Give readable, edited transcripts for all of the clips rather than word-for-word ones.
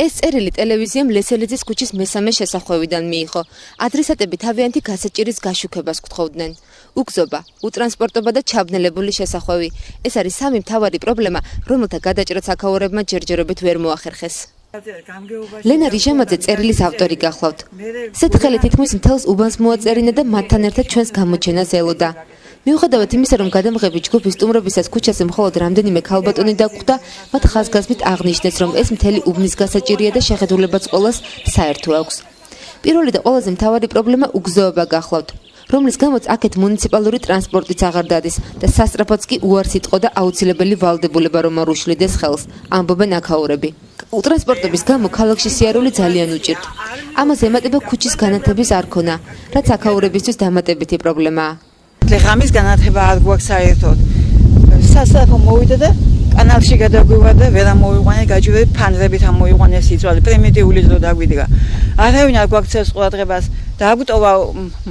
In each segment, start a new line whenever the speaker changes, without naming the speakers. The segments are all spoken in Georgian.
ეს წერილი ტელევიზიამ ლესელიძის ქუჩის მესამე შესახვევიდან მიიღო. ადრესატები თავიანთი გასაჭირის გაშუქებას გთხოვდნენ. უგზობა, უტრანსპორტობა და ჩაბნელებული შესახვევი. ეს არის სამი მთავარი პრობლემა, რომელთა გადაჭრაც აქაურებმა ჯერჯერობით ვერ მოახერხეს. ლენა რიჟამაძე წერილის ავტორი გახლავთ. სეთხელი თითქმის მთელს უბანს მოაწერინა და მათთან ერთად ჩვენს გამოჩენას ელოდა. მიუხედავად იმისა, რომ გადამღები ჯგუფის სტუმრობისას ქუჩაზე მხოლოდ რამდენიმე ქალბატონი დაგვხვდა, მათ ხაზგასმით აღნიშნეს, რომ ეს მთელი უბნის გასაჭირია და შეხედულებაც ყოველს საერთო აქვს. პირველი და ყველაზე მთავარი პრობლემა უგზოობა გახლავთ, რომლის გამოც აქეთ მუნიციპალური ტრანსპორტიც აღარ დადის და სასწრაფოც კი უარს იტყო და აუცილებელი ვალდებულება რომ არ უშლიდეს ხელს, ამბობენ აქაურები. უტრანსპორტობის გამო ქალაქში სიარული ძალიან უჭირთ. ამას ემატება ქუჩის განათების არ ქონა, რაც აქაურებისთვის დამატებითი პრობლემაა.
ღამის განათება არ გვაქვს საერთოდ. სასწრაფო მოვიდა და კანალში გადაგვივა და ვერ ამოვიყვანე გაჯვირებით ფანრებით ამოვიყვანე სიწვავე პრიმიტიული დრო დაგვიდგა. არავინ არ გვაქცევს ყურადღებას. დაგვტოვა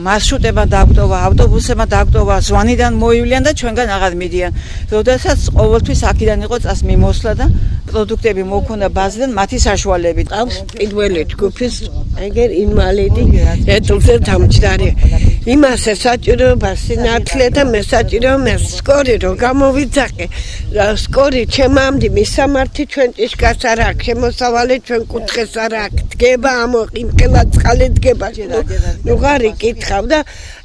მარშრუტება, დაგვტოვა ავტობუსებმა, დაგვტოვა ზვანიდან მოივლიან და ჩვენგან აღარ მიდიან. როდესაც ყოველთვის აქედან იყო წას მიმოსვლა და პროდუქტები მოქონდა ბაზრიდან მათი საშუალებით.
ყავს პირველი ჯგუფის ეგერ ინვალიდი ეტლზე დამჯდარი. იმას საჭიროება სინათლე და მესაჭირო სკორი რომ გამოვიძახე. სკორი ჩემამდე მისამართი ჩვენ ჭიშკას არ აქვს, შემოსავალი ჩვენ კუთხეს არ აქვს. დგება ამოყინყელა წყალი დგება. ნუ ღარი კითხავ და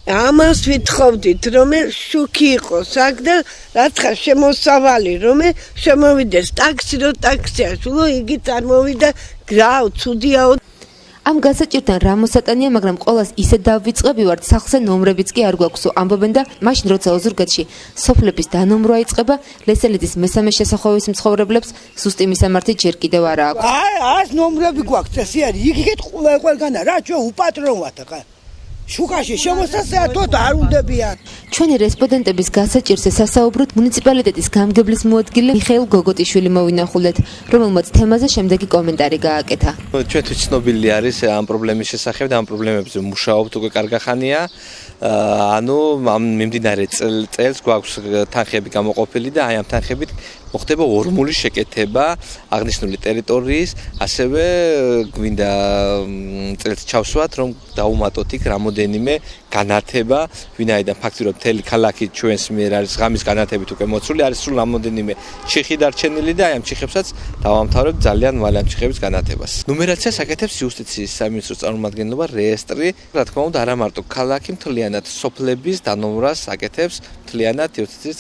ამას ვითხოვდით რომ შუქი იყოს აქ და რაცხა შემოსავალი რომ შემოვიდეს ტაქსი რო ტაქსია სულო იგი წარმოვიდა გრაუ ცუდიაო.
ამ გასაჭირთან რა მოსატანია, მაგრამ ყოველას ისე დავიწყები ვართ, სახლზე ნომრებიც კი არ გვაქვსო, ამბობენ და მაშინ როცა ოზურგეთში სოფლების დანომრვა იწყება, ლესელიძის მესამე შესახვევის მცხოვრებლებს ზუსტი მისამართი ჯერ კიდევ არ აქვს.
ას ნომრები გვაქვს ესე არის, იგიგეთ ყველგანა რა ჩვენ უპატრონ ვართ ხა. შუქაში შემოსასეათოდ არ უნდებიან.
ჩვენი რესპონდენტების გასაჭირზე სასაუბროდ მუნიციპალიტეტის გამგებლის მოადგილე მიხეილ გოგოტიშვილი მოვინახულეთ, რომელმაც თემაზე შემდეგი კომენტარი გააკეთა.
ჩვენთვის ცნობილი არის ამ პრობლემის შესახებ და ამ პრობლემებზე მუშაობთ უკვე კარგი ხანია. ანუ ამ მიმდინარე წელს გვაქვს თანხები გამოყოფილი და აი ამ თანხებით მოხდება ორმული შეკეთება აღნიშნული ტერიტორიის, ასევე გვინდა წელს ჩავსვათ, რომ დაუმატოთ იქ რამოდენიმე განათება, ვინაიდან ფაქტობრივად მთელი ქალაქი ჩვენს მიერ არის ღამის განათებით უკვე მოცული, არის სულ რამოდენიმე ჩიხი დარჩენილი და აი ამ ჩიხებსაც დავამთავრებთ ძალიან მალე ამ ჩიხების განათებას. ნუმერაციას აკეთებს იუსტიციის სამინისტროს წარმომადგენლობა, რეესტრი, რა თქმა უნდა, არა მარტო ქალაქი, მთლიანად სოფლების დანომრას აკეთებს მთლიანად იუსტიციის